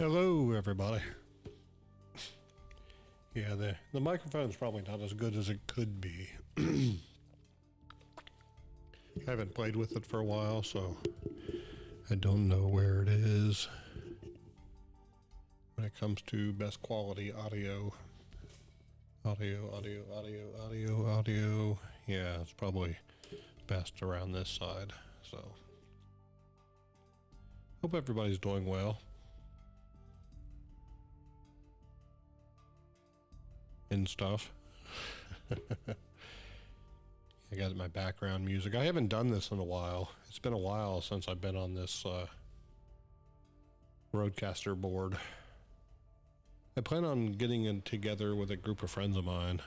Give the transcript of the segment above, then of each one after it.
Hello, everybody. Yeah, the microphone's probably not as good as it could be. I haven't played with it for a while, so I don't know where it is when it comes to best quality audio. Audio. Yeah, it's probably best around this side, so hope everybody's doing well. And stuff. I got my background music. I haven't done this in a while. It's been a while since I've been on this Rodecaster board. I plan on getting it together with a group of friends of mine.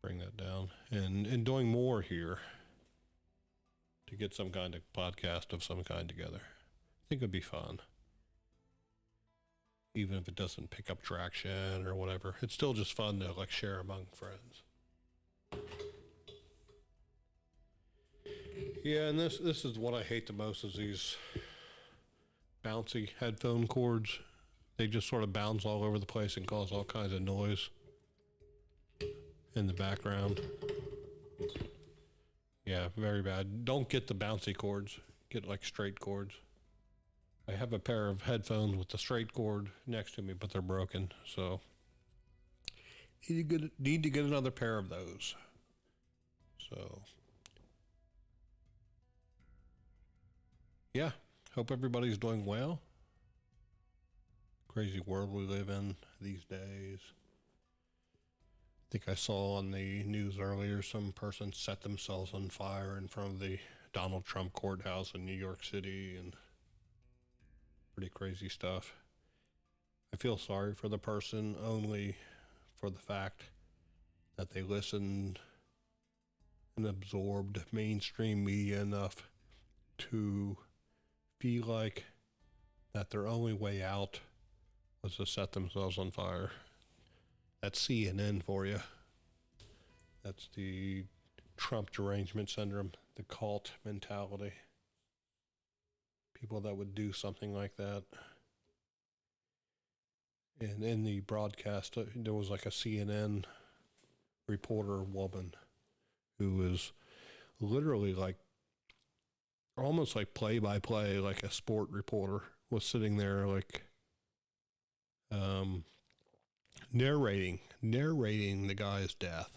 Bring that down. And doing more here to get some kind of podcast of some kind together. I think it'd be fun. Even if it doesn't pick up traction or whatever, it's still just fun to like share among friends. Yeah, and this is what I hate the most is these bouncy headphone cords. They just sort of bounce all over the place and cause all kinds of noise in the background. Yeah, very bad. Don't get the bouncy cords. Get like straight cords. I have a pair of headphones with the straight cord next to me, but they're broken, so need to get another pair of those. So, yeah, hope everybody's doing well. Crazy world we live in these days. I think I saw on the news earlier some person set themselves on fire in front of the Donald Trump courthouse in New York City, and pretty crazy stuff. I feel sorry for the person only for the fact that they listened and absorbed mainstream media enough to feel like that their only way out was to set themselves on fire. That's CNN for you. That's the Trump derangement syndrome, the cult mentality. People that would do something like that. And in the broadcast, there was like a CNN reporter woman who was literally like, almost like play-by-play, like a sport reporter, was sitting there like narrating the guy's death.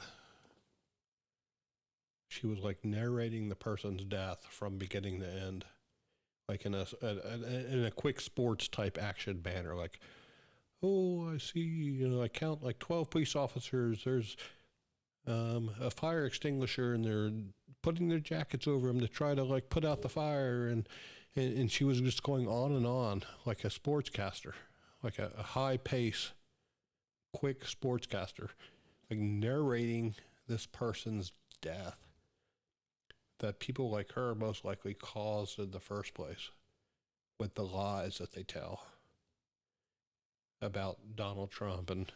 She was like narrating the person's death from beginning to end. Like in a quick sports type action banner, like, oh, I see, I count like 12 police officers. There's a fire extinguisher, and they're putting their jackets over them to try to like put out the fire. And she was just going on like a sportscaster, like a high pace, quick sportscaster, like narrating this person's death that people like her most likely caused in the first place with the lies that they tell about Donald Trump and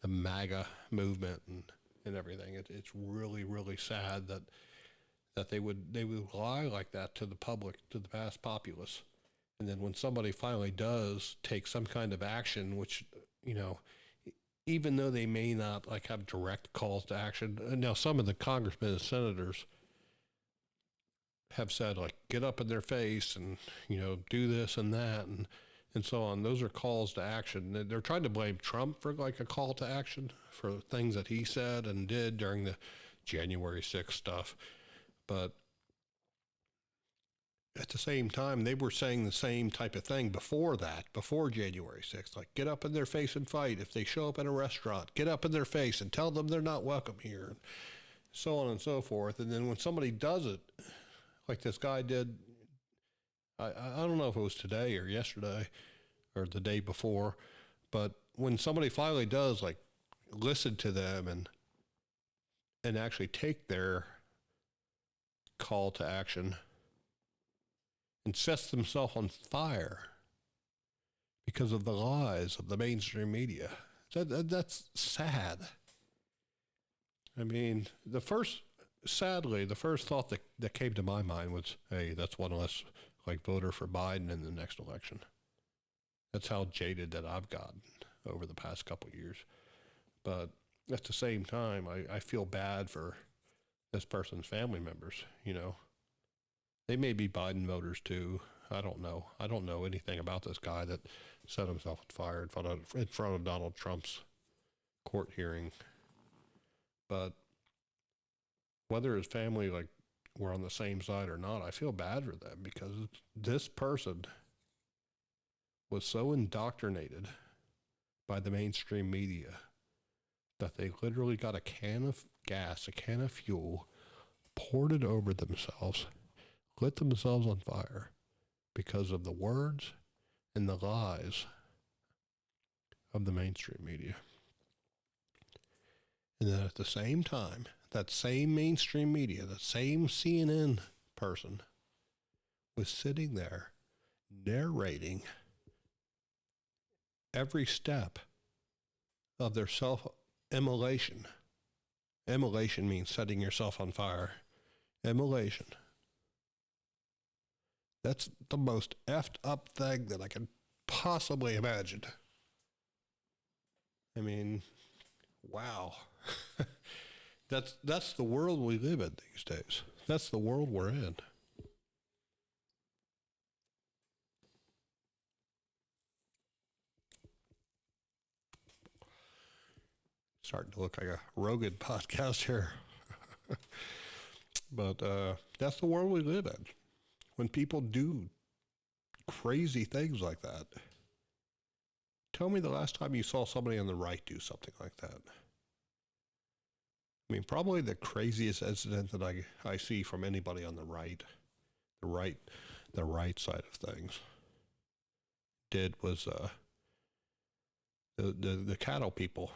the MAGA movement and everything. It's really, really sad that they would lie like that to the public, to the vast populace. And then when somebody finally does take some kind of action, which, even though they may not like have direct calls to action, now some of the congressmen and senators have said like, get up in their face and, do this and that and so on. Those are calls to action. They're trying to blame Trump for like a call to action for things that he said and did during the January 6th stuff. But at the same time, they were saying the same type of thing before January 6th, like get up in their face and fight. If they show up in a restaurant, get up in their face and tell them they're not welcome here, and so on and so forth. And then when somebody does it, like this guy did, I don't know if it was today or yesterday or the day before, but when somebody finally does like listen to them and actually take their call to action and sets themselves on fire because of the lies of the mainstream media, that's sad. I mean, the first thought that came to my mind was, hey, that's one less like voter for Biden in the next election. That's how jaded that I've gotten over the past couple of years. But at the same time, I feel bad for this person's family members. You know, they may be Biden voters too. I don't know. I don't know anything about this guy that set himself on fire in front of Donald Trump's court hearing. But whether his family like were on the same side or not, I feel bad for them because this person was so indoctrinated by the mainstream media that they literally got a can of gas, a can of fuel, poured it over themselves, lit themselves on fire because of the words and the lies of the mainstream media. And then at the same time, that same mainstream media, that same CNN person was sitting there narrating every step of their self-immolation. Immolation means setting yourself on fire. Immolation. That's the most effed up thing that I can possibly imagine. I mean, wow. That's the world we live in these days. That's the world we're in. Starting to look like a Rogan podcast here. But that's the world we live in. When people do crazy things like that, tell me the last time you saw somebody on the right do something like that. I mean, probably the craziest incident that I see from anybody on the right side of things, was the cattle people.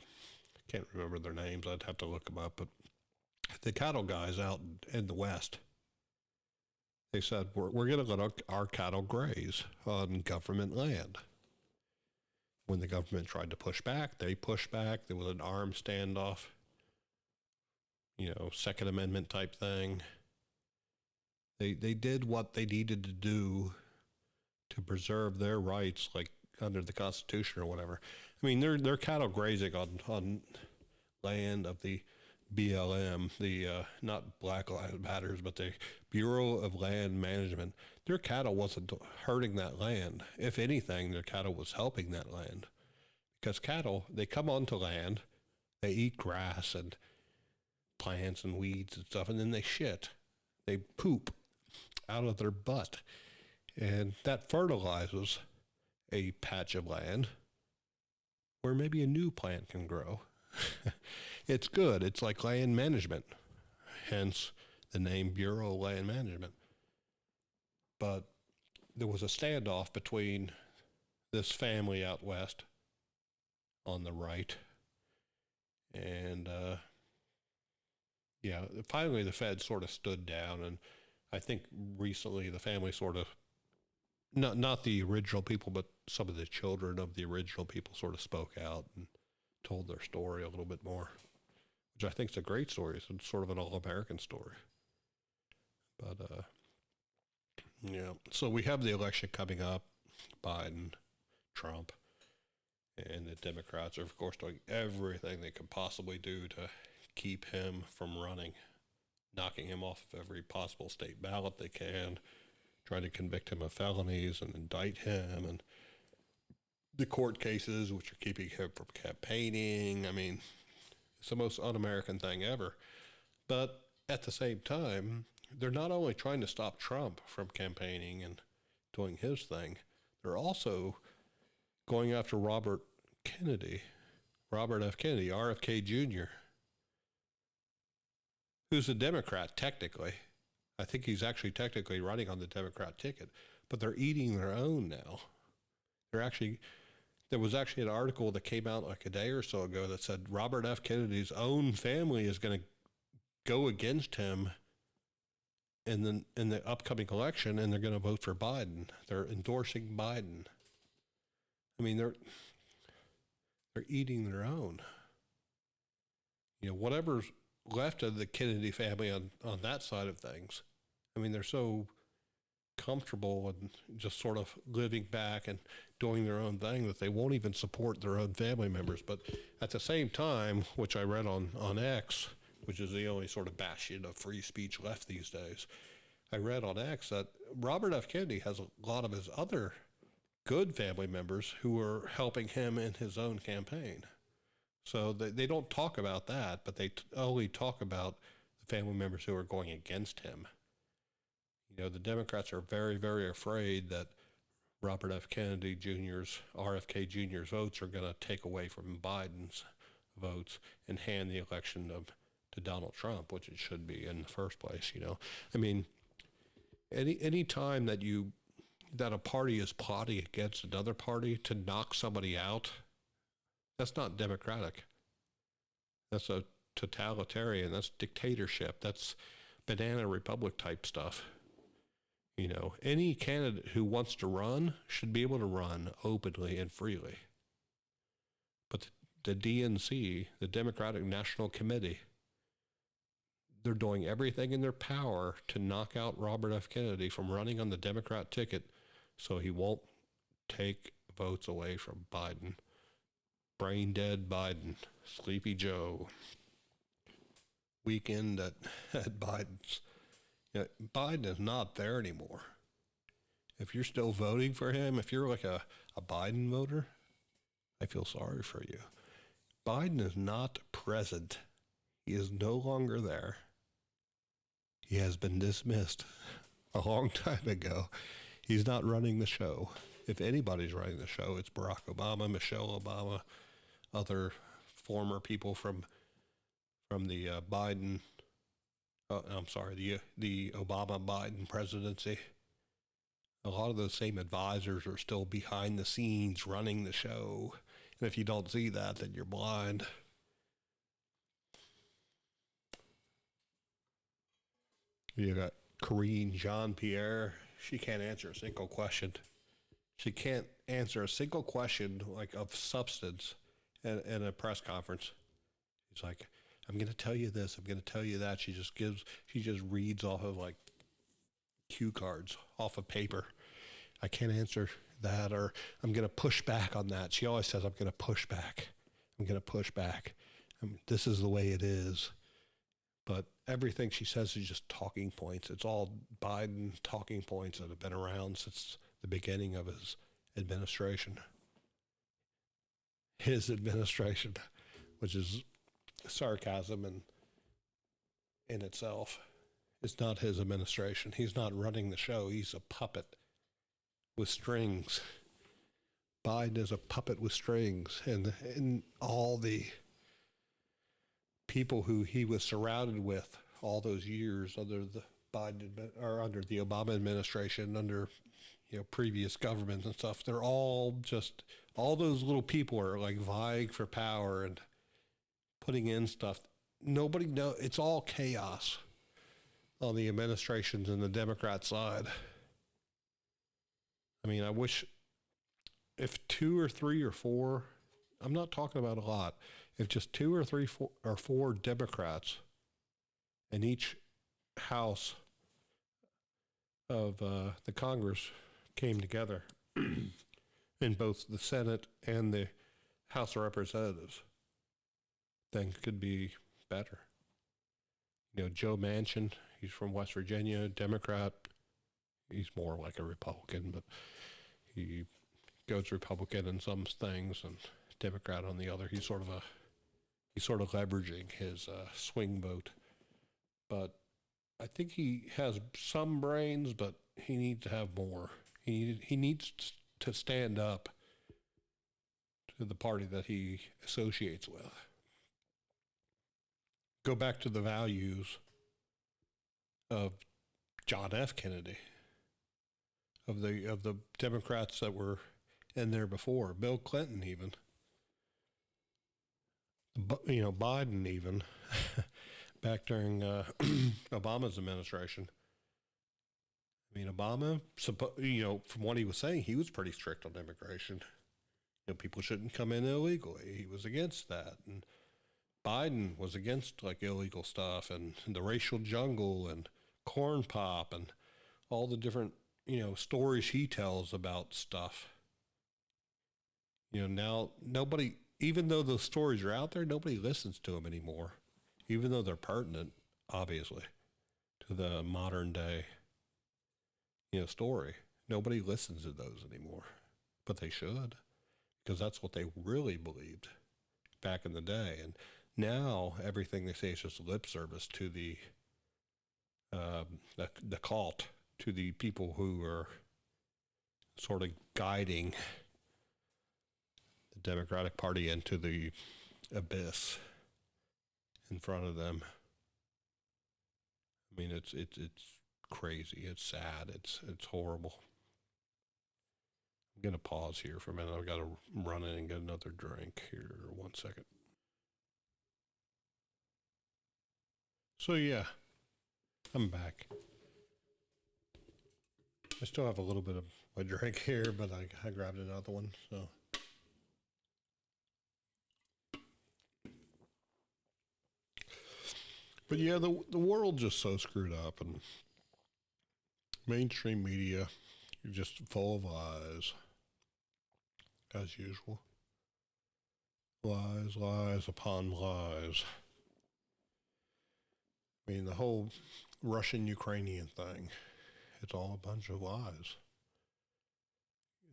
I can't remember their names. I'd have to look them up. But the cattle guys out in the West, they said, we're going to let our cattle graze on government land. When the government tried to push back, they pushed back. There was an armed standoff, Second Amendment type thing. They did what they needed to do to preserve their rights, like under the Constitution or whatever. I mean, they're cattle grazing on land of the BLM, the not Black Lives Matters, but the Bureau of Land Management. Their cattle wasn't hurting that land. If anything, their cattle was helping that land. Because cattle, they come onto land, they eat grass and plants and weeds and stuff, and then they shit. They poop out of their butt. And that fertilizes a patch of land where maybe a new plant can grow. It's good. It's like land management, hence the name Bureau of Land Management. But there was a standoff between this family out west on the right and finally the Fed sort of stood down, and I think recently the family sort of, not the original people, but some of the children of the original people sort of spoke out and told their story a little bit more, which I think is a great story. It's sort of an all-American story. But, so we have the election coming up, Biden, Trump, and the Democrats are, of course, doing everything they can possibly do to keep him from running, knocking him off of every possible state ballot they can, trying to convict him of felonies and indict him, and the court cases, which are keeping him from campaigning. I mean, it's the most un-American thing ever. But at the same time, they're not only trying to stop Trump from campaigning and doing his thing, they're also going after Robert F. Kennedy, RFK Jr., who's a Democrat, technically. I think he's actually technically running on the Democrat ticket, but they're eating their own now. There was actually an article that came out like a day or so ago that said Robert F. Kennedy's own family is going to go against him in the upcoming election, and they're going to vote for Biden. They're endorsing Biden. I mean, they're eating their own. Whatever's left of the Kennedy family on that side of things. I mean, they're so comfortable and just sort of living back and doing their own thing, that they won't even support their own family members. But at the same time, which I read on X, which is the only sort of bastion of free speech left these days, I read on X that Robert F. Kennedy has a lot of his other good family members who are helping him in his own campaign. So they don't talk about that, but they only talk about the family members who are going against him. You know, the Democrats are very, very afraid that Robert F. Kennedy Jr.'s, RFK Jr.'s votes are going to take away from Biden's votes and hand the election to Donald Trump, which it should be in the first place. You know, I mean, any time that a party is plotting against another party to knock somebody out, that's not democratic. That's a totalitarian. That's dictatorship. That's banana republic type stuff. You know, any candidate who wants to run should be able to run openly and freely. But the DNC, the Democratic National Committee, they're doing everything in their power to knock out Robert F. Kennedy from running on the Democrat ticket so he won't take votes away from Biden. Brain dead Biden, Sleepy Joe. Weekend at Biden's. You know, Biden is not there anymore. If you're still voting for him, if you're like a Biden voter, I feel sorry for you. Biden is not present. He is no longer there. He has been dismissed a long time ago. He's not running the show. If anybody's running the show, it's Barack Obama, Michelle Obama, other former people from the Biden. I'm sorry, the Obama-Biden presidency. A lot of those same advisors are still behind the scenes running the show. And if you don't see that, then you're blind. You got Karine Jean-Pierre. She can't answer a single question. She can't answer a single question like of substance in a press conference. She's like, I'm going to tell you this. I'm going to tell you that. She just reads off of like cue cards off of paper. I can't answer that, or I'm going to push back on that. She always says, I'm going to push back. I'm going to push back. This is the way it is. But everything she says is just talking points. It's all Biden talking points that have been around since the beginning of his administration. His administration, which is sarcasm in itself. It's not his administration. He's not running the show. He's a puppet with strings. Biden is a puppet with strings, and all the people who he was surrounded with all those years under the under the Obama administration, under previous governments and stuff, they're all those little people are like vying for power and putting in stuff. Nobody knows. It's all chaos on the administrations and the Democrat side. I mean, I wish if 2 or 3 or 4, I'm not talking about a lot, if just 2 or 3 or 4 Democrats in each house of the Congress came together in both the Senate and the House of Representatives, things could be better. Joe Manchin, he's from West Virginia, Democrat. He's more like a Republican, but he goes Republican in some things and Democrat on the other. He's sort of leveraging his swing vote. But I think he has some brains, but he needs to have more. He needs to stand up to the party that he associates with. Go back to the values of John F. Kennedy, of the Democrats that were in there before, Bill Clinton even, Biden even, back during Obama's administration. I mean, Obama, from what he was saying, he was pretty strict on immigration. People shouldn't come in illegally. He was against that. And Biden was against like illegal stuff and the racial jungle and corn pop and all the different stories he tells about stuff. Now nobody, even though those stories are out there, nobody listens to them anymore, even though they're pertinent, obviously, to the modern day, story. Nobody listens to those anymore, but they should, because that's what they really believed back in the day. And now everything they say is just lip service to the cult, to the people who are sort of guiding the Democratic Party into the abyss in front of them. I mean, it's crazy. It's sad. It's horrible. I'm gonna pause here for a minute. I've got to run in and get another drink here. 1 second. So yeah, I'm back. I still have a little bit of my drink here, but I grabbed another one. So. But yeah, the world's just so screwed up, and mainstream media is just full of lies, as usual. Lies, lies upon lies. I mean, the whole Russian-Ukrainian thing, it's all a bunch of lies.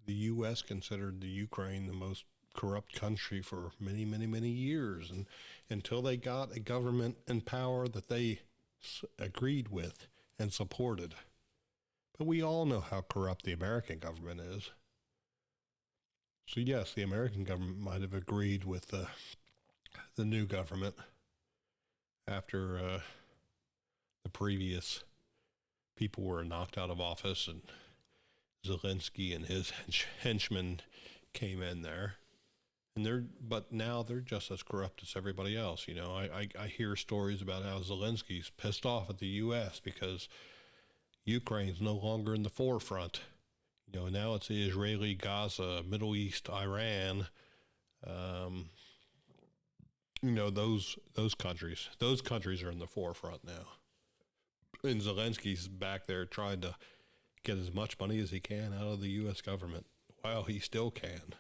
The U.S. considered the Ukraine the most corrupt country for many, many, many years, and until they got a government in power that they agreed with and supported. But we all know how corrupt the American government is. So yes, the American government might have agreed with the new government after the previous people were knocked out of office and Zelensky and his henchmen came in there. But now they're just as corrupt as everybody else. I hear stories about how Zelensky's pissed off at the U.S. because Ukraine's no longer in the forefront. Now it's the Israeli, Gaza, Middle East, Iran. Those countries. Those countries are in the forefront now. And Zelensky's back there trying to get as much money as he can out of the U.S. government. While he still can.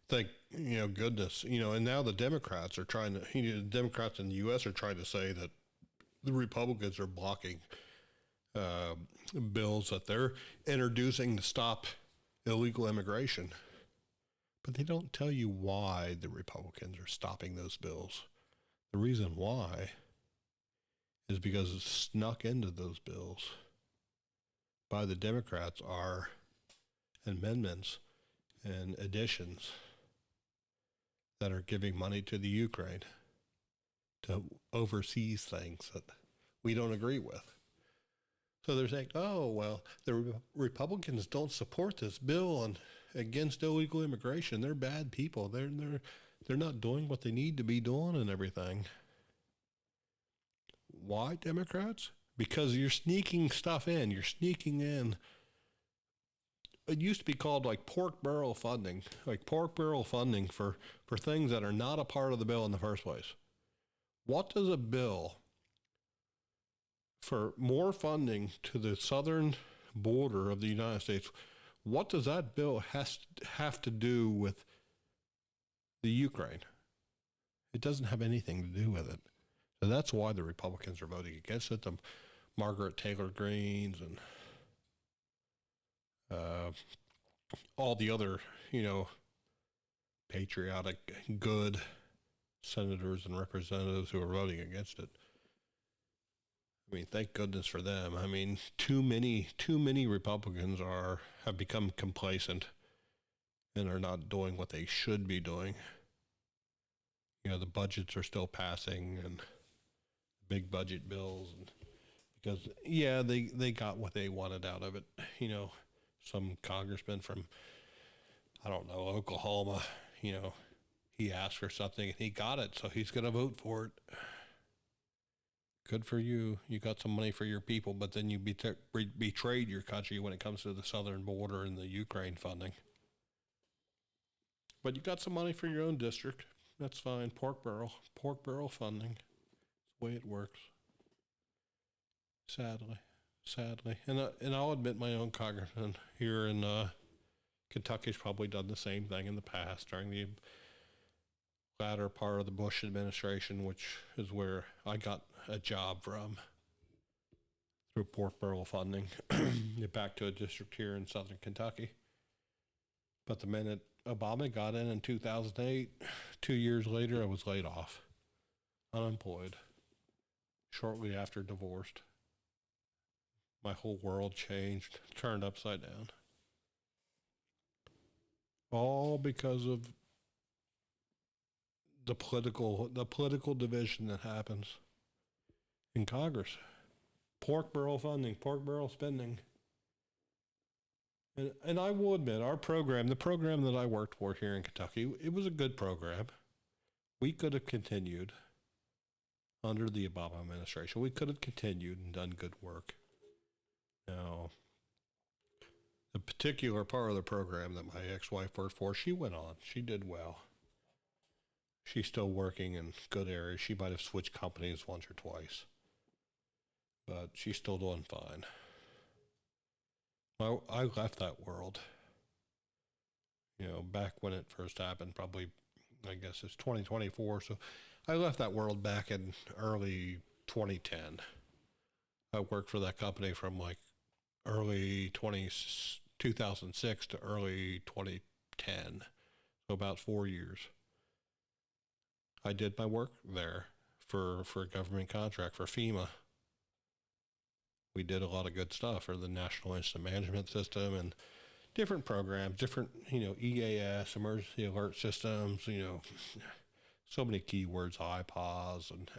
Thank goodness, and now the Democrats are trying to, the Democrats in the U.S. are trying to say that the Republicans are blocking bills that they're introducing to stop illegal immigration. But they don't tell you why the Republicans are stopping those bills. The reason why is because it's snuck into those bills by the Democrats are amendments and additions that are giving money to the Ukraine to overseas things that we don't agree with. So they're saying, oh, well, the Republicans don't support this bill against illegal immigration. They're bad people. They're not doing what they need to be doing and everything. Why, Democrats? Because you're sneaking stuff in. You're sneaking in. It used to be called like pork barrel funding for things that are not a part of the bill in the first place. What does a bill for more funding to the southern border of the United States, what does that bill have to do with the Ukraine? It doesn't have anything to do with it. So that's why the Republicans are voting against it. The Margaret Taylor Greens and all the other, patriotic, good senators and representatives who are voting against it. I mean, thank goodness for them. I mean, too many Republicans have become complacent and are not doing what they should be doing. The budgets are still passing and big budget bills, and because they got what they wanted out of it. Some congressman from, I don't know, Oklahoma, he asked for something and he got it, so he's going to vote for it. Good for you. You got some money for your people, but then you betrayed your country when it comes to the southern border and the Ukraine funding. But you got some money for your own district. That's fine. Pork barrel funding. It's the way it works. Sadly. sadly. And I'll admit my own congressman here in Kentucky's probably done the same thing in the past during the latter part of the Bush administration, which is where I got a job from through pork barrel funding. Get back to a district here in southern Kentucky. But the minute Obama got in 2008, 2 years later, I was laid off, unemployed, shortly after divorced. My whole world changed, turned upside down. All because of the political division that happens in Congress. Pork barrel funding, pork barrel spending. And I will admit, our program, the program that I worked for here in Kentucky, it was a good program. We could have continued under the Obama administration. We could have continued and done good work. Now, the particular part of the program that my ex-wife worked for, she went on. She did well. She's still working in good areas. She might have switched companies once or twice, but she's still doing fine. I left that world, back when it first happened, probably, I guess it's 2024. So I left that world back in early 2010. I worked for that company from like early 2006 to early 2010. So about 4 years. I did my work there for a government contract for FEMA. We did a lot of good stuff for the National Incident Management System and different programs, different, EAS, emergency alert systems, so many keywords, IPAWS and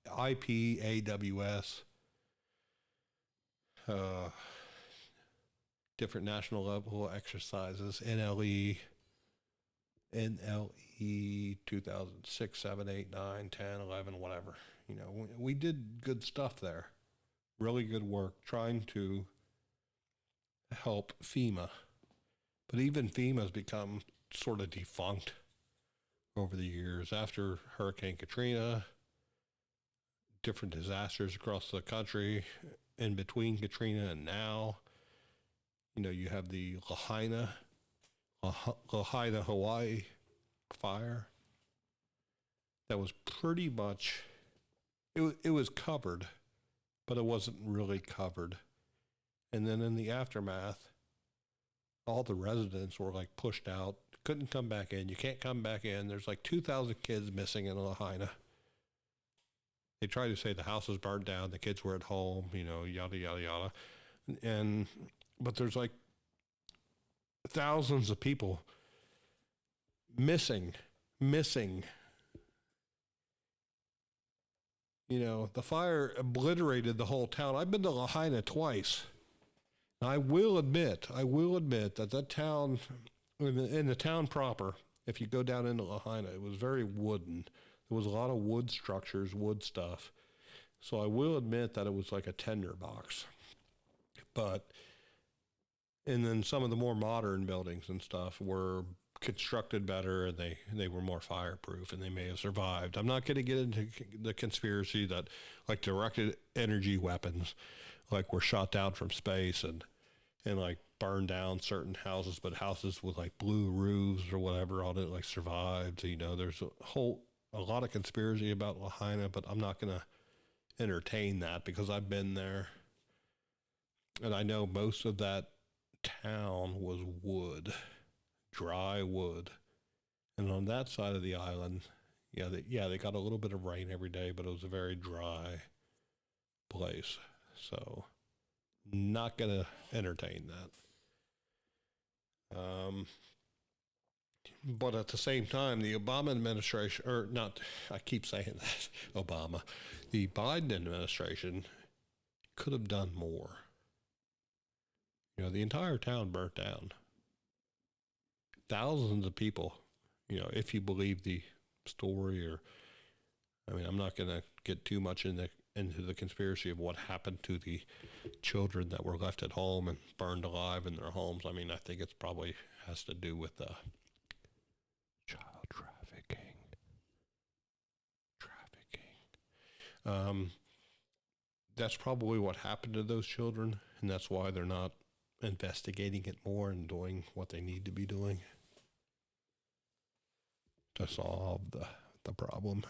IPAWS, different national level exercises, NLE 2006, 7, 8, 9, 10, 11, whatever. We did good stuff there. Really good work trying to help FEMA. But even FEMA's become sort of defunct over the years. After Hurricane Katrina, different disasters across the country, in between Katrina and now, you have the Lahaina, Hawaii fire. That was pretty much, it was covered, but it wasn't really covered. And then in the aftermath, all the residents were like pushed out, couldn't come back in. You can't come back in. There's like 2,000 kids missing in Lahaina. They tried to say the house was burned down, the kids were at home, yada, yada, yada. But there's like thousands of people missing. The fire obliterated the whole town. I've been to Lahaina twice. I will admit that town, in the town proper, if you go down into Lahaina, it was very wooden. There was a lot of wood structures, wood stuff. So I will admit that it was like a tinderbox. And then some of the more modern buildings and stuff were constructed better, and they were more fireproof, and they may have survived. I'm not going to get into the conspiracy that like directed energy weapons like were shot down from space and like burned down certain houses, but houses with like blue roofs or whatever on it like survived. There's a lot of conspiracy about Lahaina, but I'm not going to entertain that because I've been there. And I know most of that town was wood, dry wood. And on that side of the island, they got a little bit of rain every day, but it was a very dry place. So not going to entertain that. But at the same time, the Obama administration, I keep saying that, Obama, the Biden administration could have done more. The entire town burnt down. Thousands of people, if you believe the story, I'm not going to get too much into the conspiracy of what happened to the children that were left at home and burned alive in their homes. I think it's probably has to do with child trafficking. that's probably what happened to those children, and that's why they're not investigating it more and doing what they need to be doing to solve the problem.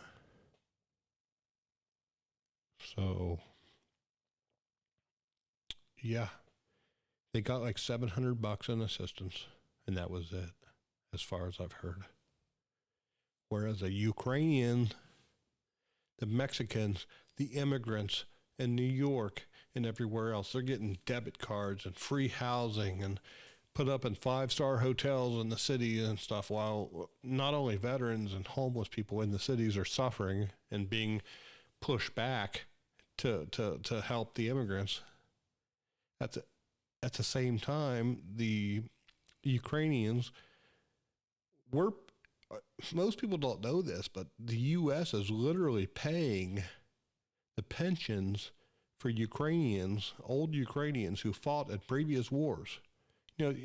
So, yeah, they got like $700 in assistance, and that was it, as far as I've heard. Whereas the Ukrainian, the Mexicans, the immigrants in New York and everywhere else, they're getting debit cards and free housing and put up in 5-star hotels in the city and stuff, while not only veterans and homeless people in the cities are suffering and being pushed back to help the immigrants. At the same time, the Ukrainians were, most people don't know this, but the U.S. is literally paying the pensions for Ukrainians, old Ukrainians who fought at previous wars. You know,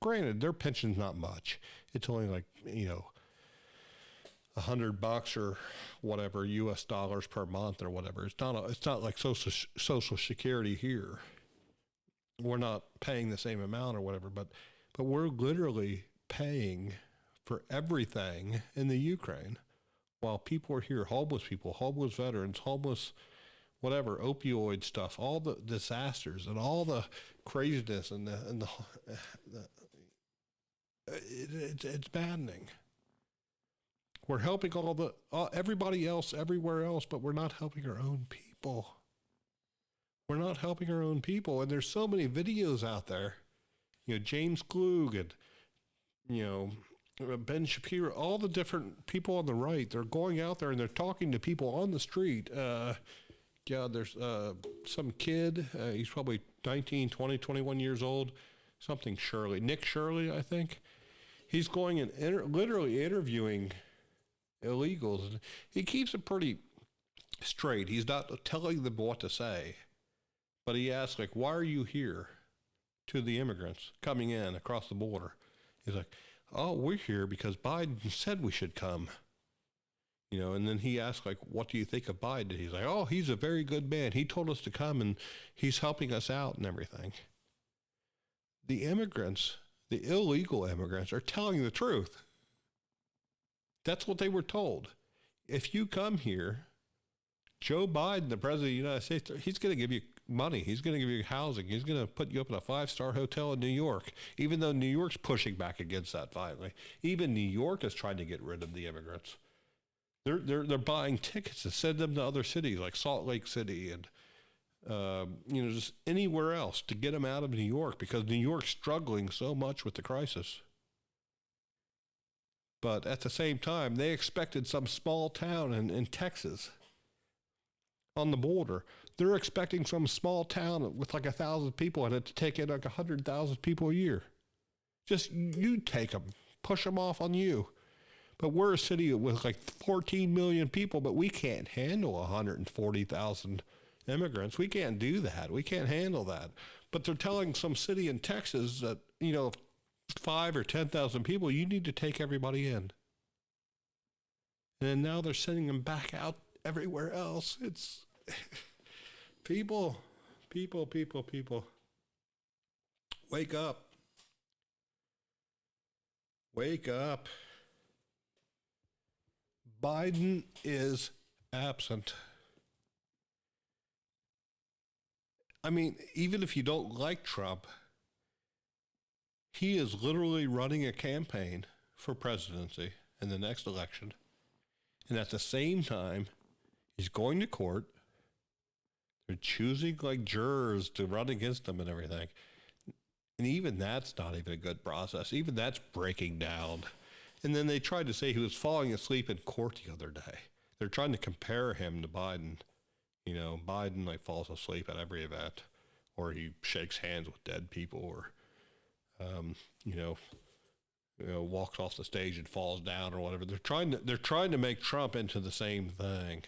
granted, their pension's not much. It's only like, you know, $100 or whatever U.S. dollars per month or whatever. It's not like Social Security here. We're not paying the same amount or whatever, but we're literally paying for everything in the Ukraine, while people are here, homeless people, homeless veterans, homeless whatever, opioid stuff, all the disasters and all the craziness and it's maddening. We're helping everybody else everywhere else, but we're not helping our own people. We're not helping our own people, and there's so many videos out there. You know, James Klug and, you know, Ben Shapiro, all the different people on the right, they're going out there and they're talking to people on the street. There's some kid, he's probably 19, 20, 21 years old, Nick Shirley, I think. He's going and literally interviewing illegals. He keeps it pretty straight. He's not telling them what to say, but he asks, like, why are you here, to the immigrants coming in across the border? He's like, oh, we're here because Biden said we should come. You know, and then he asked, like, what do you think of Biden? He's like, oh, he's a very good man. He told us to come and he's helping us out and everything. The immigrants, the illegal immigrants, are telling the truth. That's what they were told. If you come here, Joe Biden, the president of the United States, he's going to give you money. He's going to give you housing. He's going to put you up in a 5-star hotel in New York, even though New York's pushing back against that finally. Even New York is trying to get rid of the immigrants. They're buying tickets to send them to other cities like Salt Lake City and, just anywhere else to get them out of New York, because New York's struggling so much with the crisis. But at the same time, they expected some small town in Texas on the border. They're expecting some small town with like 1,000 people in it to take in like 100,000 people a year. Just you take them, push them off on you. But we're a city with like 14 million people, but we can't handle 140,000 immigrants. We can't do that. We can't handle that. But they're telling some city in Texas that, 5 or 10,000 people, you need to take everybody in. And now they're sending them back out everywhere else. It's people. Wake up. Wake up. Biden is absent. I mean, even if you don't like Trump, he is literally running a campaign for presidency in the next election. And at the same time, he's going to court. They're choosing like jurors to run against him and everything. And even that's not even a good process. Even that's breaking down. And then they tried to say he was falling asleep in court the other day. They're trying to compare him to Biden. Biden like falls asleep at every event, or he shakes hands with dead people, or, walks off the stage and falls down or whatever. They're trying to make Trump into the same thing,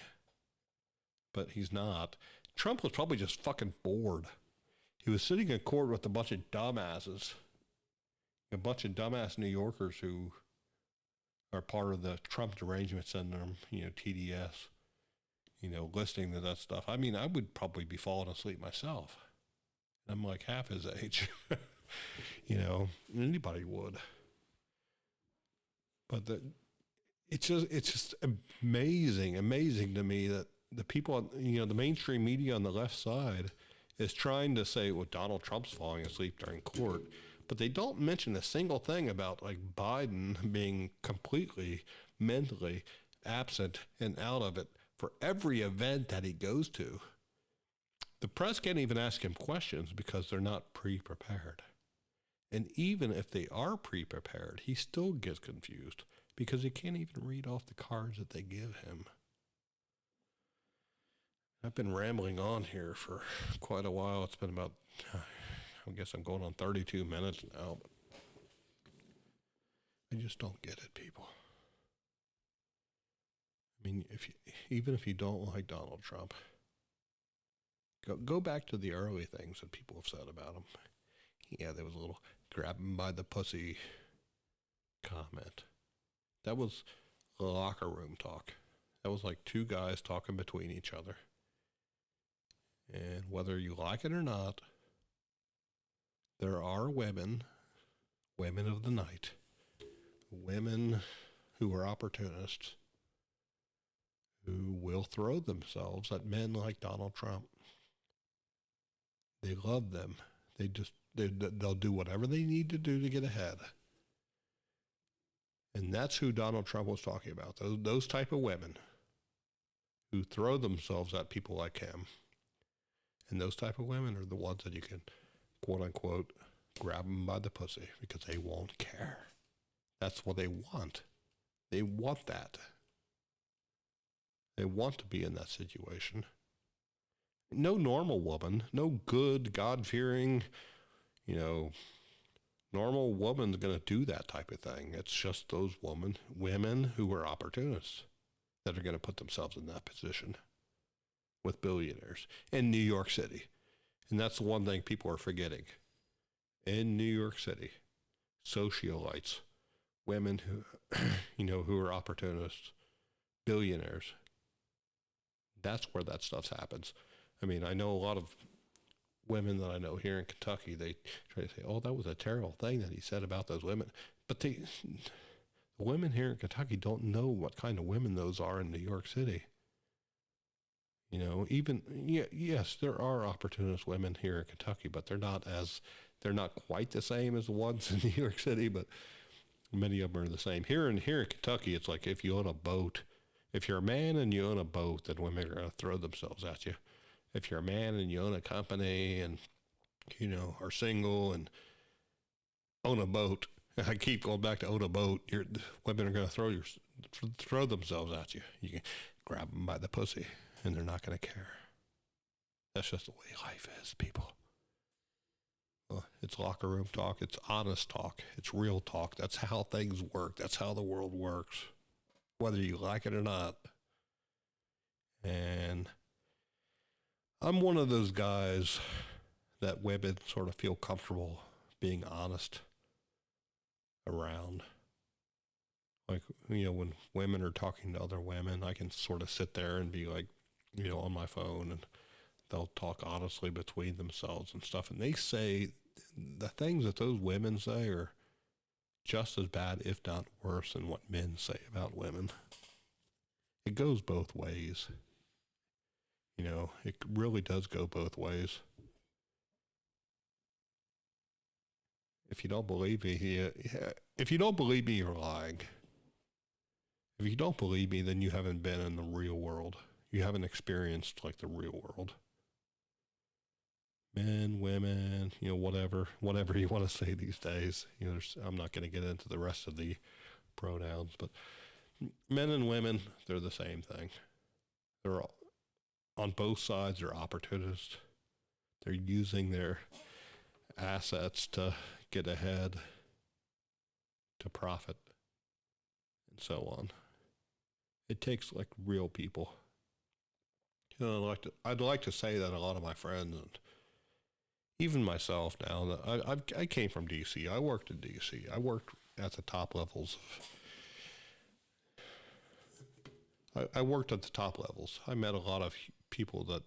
but he's not. Trump was probably just fucking bored. He was sitting in court with a bunch of dumbasses, a bunch of dumbass New Yorkers who are part of the Trump Derangement Syndrome, TDS. listening to that stuff. I mean, I would probably be falling asleep myself. I'm like half his age. Anybody would. But it's just amazing to me that the people, the mainstream media on the left side is trying to say, well, Donald Trump's falling asleep during court, but they don't mention a single thing about like Biden being completely mentally absent and out of it for every event that he goes to. The press can't even ask him questions because they're not pre-prepared. And even if they are pre-prepared, he still gets confused because he can't even read off the cards that they give him. I've been rambling on here for quite a while. It's been about, I guess I'm going on 32 minutes now, but I just don't get it, people. I mean, even if you don't like Donald Trump, go back to the early things that people have said about him. Yeah, there was a little grab him by the pussy comment. That was locker room talk. That was like two guys talking between each other. And whether you like it or not, there are women of the night, women who are opportunists, who will throw themselves at men like Donald Trump. They love them. They'll do whatever they need to do to get ahead. And that's who Donald Trump was talking about. Those type of women who throw themselves at people like him. And those type of women are the ones that you can, quote unquote, grab them by the pussy because they won't care. That's what they want. They want that. They want to be in that situation. No normal woman, no good, God-fearing, normal woman's going to do that type of thing. It's just those women who are opportunists that are going to put themselves in that position with billionaires in New York City. And that's the one thing people are forgetting. In New York City, socialites, women who are opportunists, billionaires, that's where that stuff happens. I mean, I know a lot of women that I know here in Kentucky, they try to say, oh, that was a terrible thing that he said about those women. But the women here in Kentucky don't know what kind of women those are in New York City. Yes, there are opportunist women here in Kentucky, but they're not quite the same as the ones in New York City, but many of them are the same. Here in Kentucky, it's like if you own a boat, if you're a man and you own a boat, then women are going to throw themselves at you. If you're a man and you own a company and, are single and own a boat, I keep going back to own a boat, women are going to throw themselves at you. You can grab them by the pussy and they're not going to care. That's just the way life is, people. It's locker room talk. It's honest talk. It's real talk. That's how things work. That's how the world works, whether you like it or not. And I'm one of those guys that women sort of feel comfortable being honest around. Like, when women are talking to other women, I can sort of sit there and be like, on my phone, and they'll talk honestly between themselves and stuff. And they say the things that those women say are just as bad, if not worse, than what men say about women. It goes both ways. It really does go both ways. If you don't believe me, you're lying. If you don't believe me, then you haven't been in the real world. You haven't experienced like the real world. Men, women, whatever you want to say these days. I'm not going to get into the rest of the pronouns, but men and women, they're the same thing. They're all, on both sides, they're opportunists. They're using their assets to get ahead, to profit, and so on. It takes like real people. I'd like to say that a lot of my friends, and even myself now, that I came from D.C. I worked in D.C. I worked at the top levels. I worked at the top levels. I met a lot of people that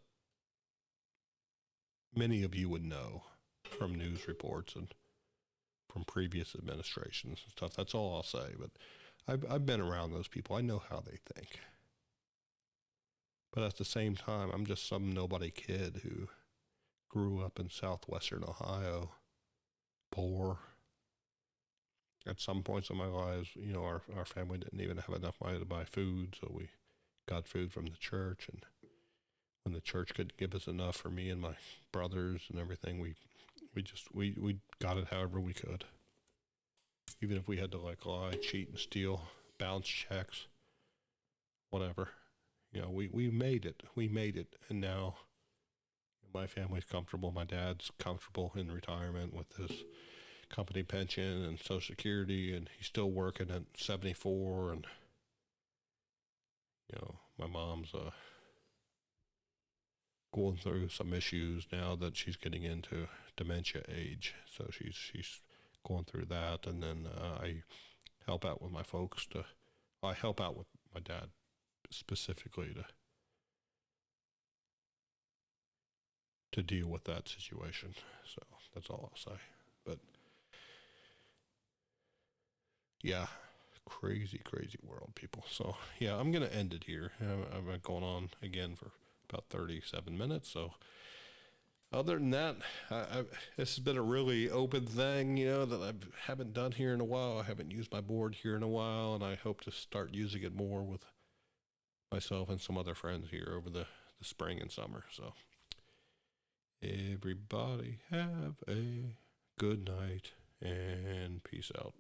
many of you would know from news reports and from previous administrations and stuff. That's all I'll say. But I've been around those people. I know how they think. But at the same time, I'm just some nobody kid who grew up in southwestern Ohio, poor. At some points in my lives, you know, our family didn't even have enough money to buy food, so we got food from the church. And when the church couldn't give us enough for me and my brothers and everything, we got it however we could. Even if we had to like lie, cheat, and steal, bounce checks, whatever. You know, we made it. We made it. And now my family's comfortable. My dad's comfortable in retirement with his company pension and Social Security, and he's still working at 74. And, you know, my mom's going through some issues now that she's getting into dementia age. So she's going through that. And then I help out with my folks I help out with my dad specifically to deal with that situation. So that's all I'll say. But yeah, crazy world, people. So yeah, I'm gonna end it here. I've been going on again for about 37 minutes. So other than that, this has been a really open thing, you know, that I haven't done here in a while. I haven't used my board here in a while, and I hope to start using it more with myself and some other friends here over the spring and summer. So everybody have a good night and peace out.